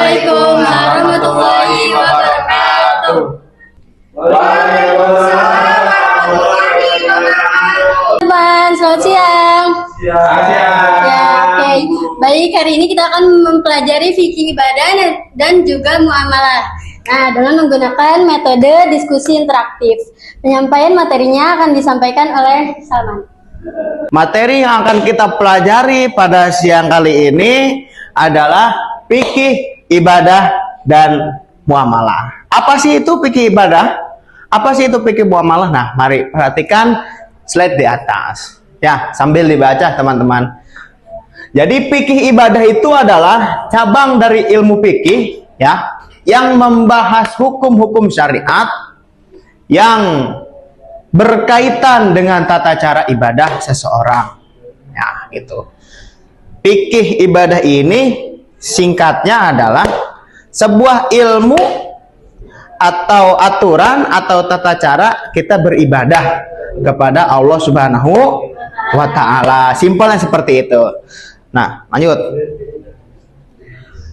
Assalamualaikum warahmatullahi wabarakatuh. Waalaikumsalam warahmatullahi wabarakatuh. Teman, selamat siang. Siang. Ya, oke. Baik, hari ini kita akan mempelajari fikih ibadah dan juga muamalah. Nah, dengan menggunakan metode diskusi interaktif. Penyampaian materinya akan disampaikan oleh Salman. Materi yang akan kita pelajari pada siang kali ini adalah fikih ibadah dan muamalah. Apa sih itu fikih ibadah? Apa sih itu fikih muamalah? Nah, mari perhatikan slide di atas. Ya, sambil dibaca teman-teman. Jadi fikih ibadah itu adalah cabang dari ilmu fikih ya, yang membahas hukum-hukum syariat yang berkaitan dengan tata cara ibadah seseorang. Ya, gitu. Fikih ibadah ini singkatnya adalah sebuah ilmu atau aturan atau tata cara kita beribadah kepada Allah Subhanahu wa Ta'ala. Simpelnya seperti itu. Nah, lanjut.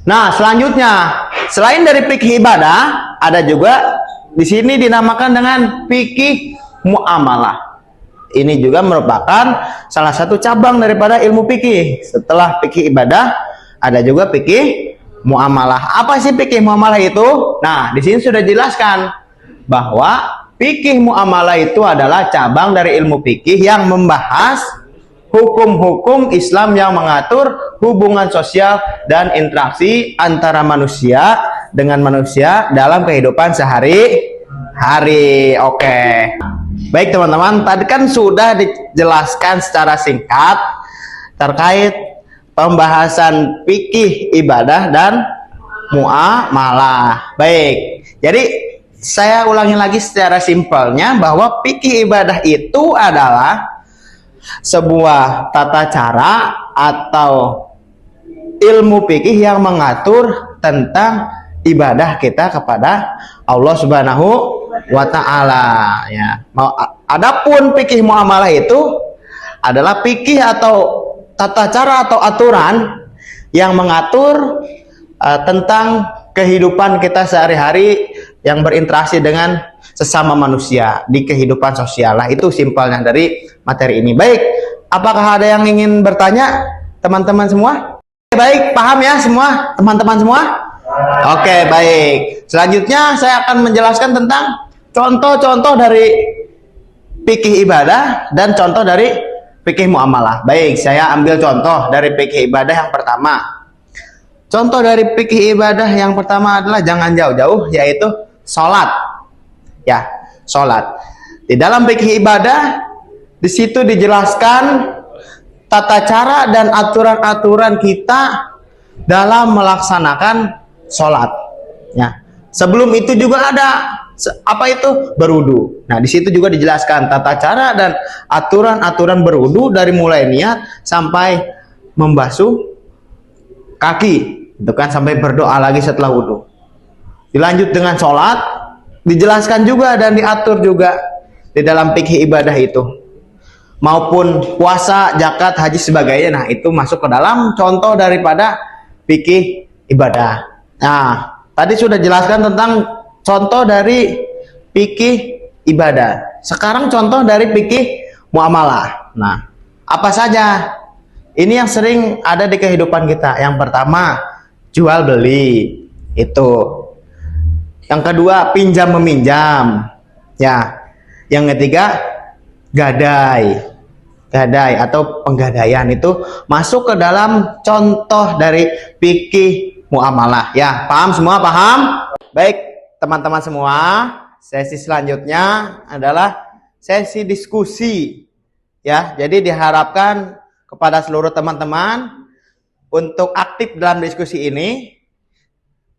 Nah, selanjutnya, selain dari fikih ibadah, ada juga di sini dinamakan dengan fikih muamalah. Ini juga merupakan salah satu cabang daripada ilmu fikih. Setelah fikih ibadah, ada juga fikih muamalah. Apa sih fikih muamalah itu? Nah, di sini sudah dijelaskan bahwa fikih muamalah itu adalah cabang dari ilmu fikih yang membahas hukum-hukum Islam yang mengatur hubungan sosial dan interaksi antara manusia dengan manusia dalam kehidupan sehari-hari. Oke. Baik teman-teman, tadi kan sudah dijelaskan secara singkat terkait pembahasan fikih ibadah dan muamalah. Baik. Jadi saya ulangi lagi secara simpelnya bahwa fikih ibadah itu adalah sebuah tata cara atau ilmu fikih yang mengatur tentang ibadah kita kepada Allah Subhanahu wa Ta'ala ya. Adapun fikih muamalah itu adalah fikih atau tata cara atau aturan yang mengatur tentang kehidupan kita sehari-hari yang berinteraksi dengan sesama manusia di kehidupan sosial. Lah, itu simpelnya dari materi ini. Baik, apakah ada yang ingin bertanya teman-teman semua? Baik, paham ya semua teman-teman semua? Oke, baik. Selanjutnya saya akan menjelaskan tentang contoh-contoh dari fikih ibadah dan contoh dari fikih muamalah. Baik, saya ambil contoh dari fikih ibadah yang pertama. Contoh dari fikih ibadah yang pertama adalah jangan jauh-jauh, yaitu sholat. Ya, sholat. Di dalam fikih ibadah, di situ dijelaskan tata cara dan aturan-aturan kita dalam melaksanakan sholat. Ya, sebelum itu juga ada apa itu berwudu. Nah, di situ juga dijelaskan tata cara dan aturan-aturan berwudu dari mulai niat sampai membasuh kaki, itu kan, sampai berdoa lagi setelah wudu. Dilanjut dengan sholat, dijelaskan juga dan diatur juga di dalam fikih ibadah itu. Maupun puasa, zakat, haji sebagainya. Nah, itu masuk ke dalam contoh daripada fikih ibadah. Nah, tadi sudah jelaskan tentang contoh dari fikih ibadah. Sekarang contoh dari fikih muamalah. Nah, apa saja? Ini yang sering ada di kehidupan kita. Yang pertama, jual beli. Itu. Yang kedua, pinjam meminjam. Ya. Yang ketiga, gadai. Gadai atau penggadaian itu masuk ke dalam contoh dari fikih muamalah. Ya, paham semua? Paham? Baik, teman-teman semua, sesi selanjutnya adalah sesi diskusi. Ya, jadi diharapkan kepada seluruh teman-teman untuk aktif dalam diskusi ini,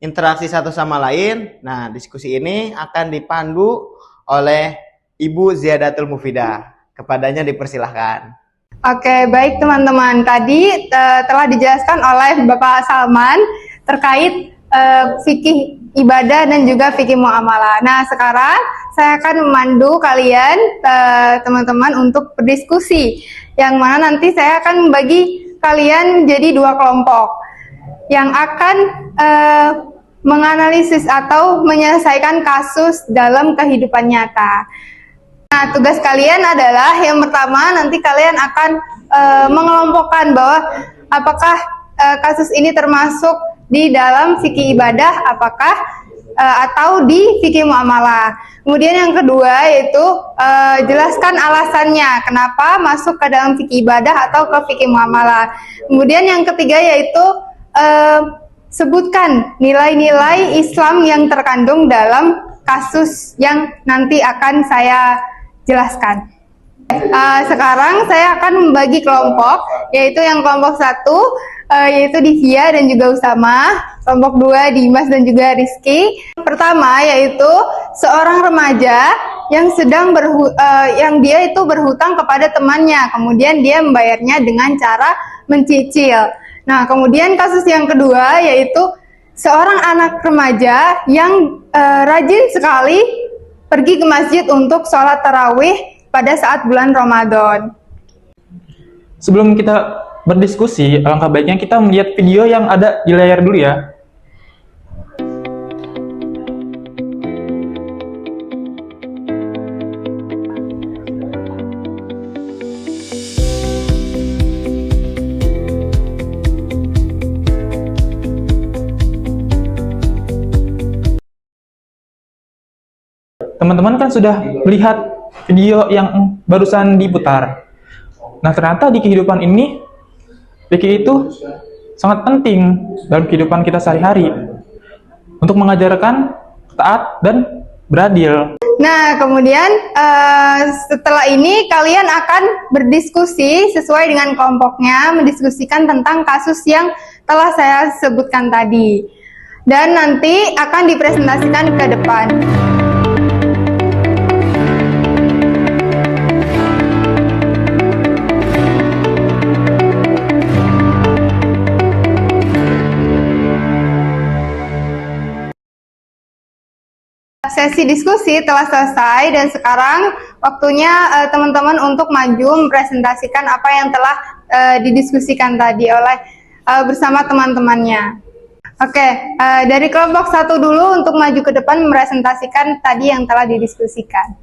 interaksi satu sama lain. Nah, diskusi ini akan dipandu oleh Ibu Ziyadatul Mufidah. Kepadanya dipersilahkan. Oke, baik teman-teman. Tadi telah dijelaskan oleh Bapak Salman terkait fikih ibadah dan juga fikih muamalah. Nah, sekarang saya akan memandu kalian teman-teman untuk berdiskusi, yang mana nanti saya akan membagi kalian menjadi dua kelompok yang akan menganalisis atau menyelesaikan kasus dalam kehidupan nyata. Nah, tugas kalian adalah yang pertama, nanti kalian akan mengelompokkan bahwa apakah kasus ini termasuk di dalam fikih ibadah, apakah atau di fikih muamalah. Kemudian yang kedua yaitu jelaskan alasannya kenapa masuk ke dalam fikih ibadah atau ke fikih muamalah. Kemudian yang ketiga yaitu sebutkan nilai-nilai Islam yang terkandung dalam kasus yang nanti akan saya jelaskan. Sekarang saya akan membagi kelompok, yaitu yang kelompok 1 yaitu Divya dan juga Usama, kelompok 2 Dimas dan juga Rizky. Pertama yaitu seorang remaja yang yang dia itu berhutang kepada temannya, kemudian dia membayarnya dengan cara mencicil. Nah, kemudian kasus yang kedua yaitu seorang anak remaja yang rajin sekali pergi ke masjid untuk sholat tarawih pada saat bulan Ramadan. Sebelum kita berdiskusi, alangkah baiknya kita melihat video yang ada di layar dulu ya. Teman-teman kan sudah melihat video yang barusan diputar. Nah, ternyata di kehidupan ini, fikih itu sangat penting dalam kehidupan kita sehari-hari untuk mengajarkan taat dan beradil. Nah, kemudian setelah ini kalian akan berdiskusi sesuai dengan kelompoknya, mendiskusikan tentang kasus yang telah saya sebutkan tadi. Dan nanti akan dipresentasikan ke depan. Sesi diskusi telah selesai dan sekarang waktunya teman-teman untuk maju mempresentasikan apa yang telah didiskusikan tadi oleh bersama teman-temannya. Oke, dari kelompok 1 dulu untuk maju ke depan mempresentasikan tadi yang telah didiskusikan.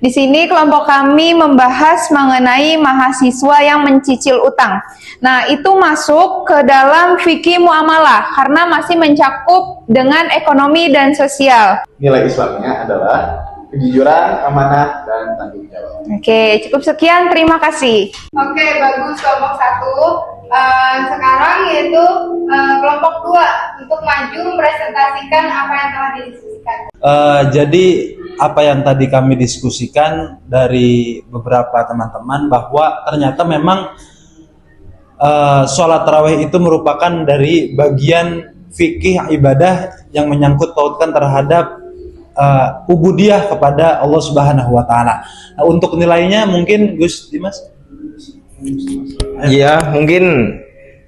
Di sini kelompok kami membahas mengenai mahasiswa yang mencicil utang. Nah, itu masuk ke dalam fikih muamalah karena masih mencakup dengan ekonomi dan sosial. Nilai Islamnya adalah kejujuran, amanah, dan tanggung jawab. Oke, cukup sekian. Terima kasih. Oke, bagus kelompok 1. Sekarang yaitu kelompok 2 untuk maju mempresentasikan apa yang telah didiskusikan. Jadi apa yang tadi kami diskusikan dari beberapa teman-teman bahwa ternyata memang sholat tarawih itu merupakan dari bagian fikih ibadah yang menyangkut pautkan terhadap ubudiyah kepada Allah Subhanahu wa taala. Nah, untuk nilainya mungkin Gus Dimas. Iya, mungkin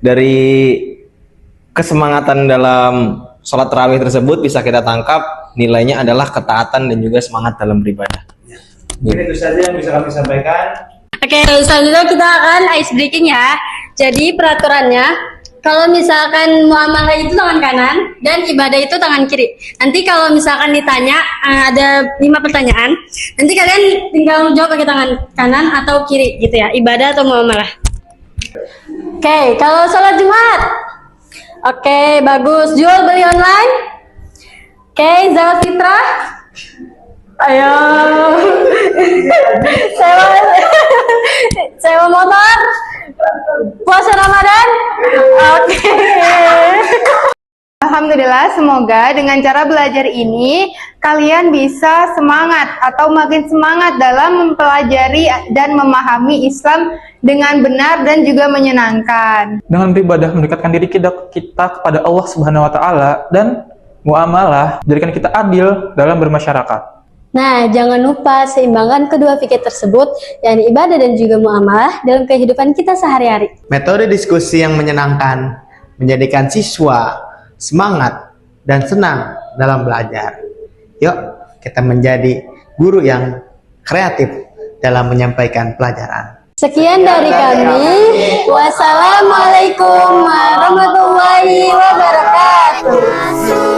dari kesemangatan dalam sholat tarawih tersebut bisa kita tangkap nilainya adalah ketaatan dan juga semangat dalam beribadah. Mungkin itu saja yang bisa kami sampaikan. Oke, selanjutnya kita akan ice breaking ya. Jadi peraturannya, kalau misalkan muamalah itu tangan kanan dan ibadah itu tangan kiri. Nanti kalau misalkan ditanya ada 5 pertanyaan, nanti kalian tinggal jawab pakai tangan kanan atau kiri gitu ya, ibadah atau muamalah. Oke, kalau sholat Jumat. Oke, bagus. Jual beli online. Oke, zakat fitrah. Ayo. sewa motor. Puasa Ramadan. Oke. Alhamdulillah, semoga dengan cara belajar ini kalian bisa semangat atau makin semangat dalam mempelajari dan memahami Islam dengan benar dan juga menyenangkan. Dengan beribadah mendekatkan diri kita kepada Allah Subhanahu wa taala dan muamalah jadikan kita adil dalam bermasyarakat. Nah, jangan lupa seimbangkan kedua fikih tersebut, yakni ibadah dan juga muamalah dalam kehidupan kita sehari-hari. Metode diskusi yang menyenangkan menjadikan siswa semangat dan senang dalam belajar. Yuk, kita menjadi guru yang kreatif dalam menyampaikan pelajaran. Sekian dari kami. Wassalamualaikum warahmatullahi wabarakatuh.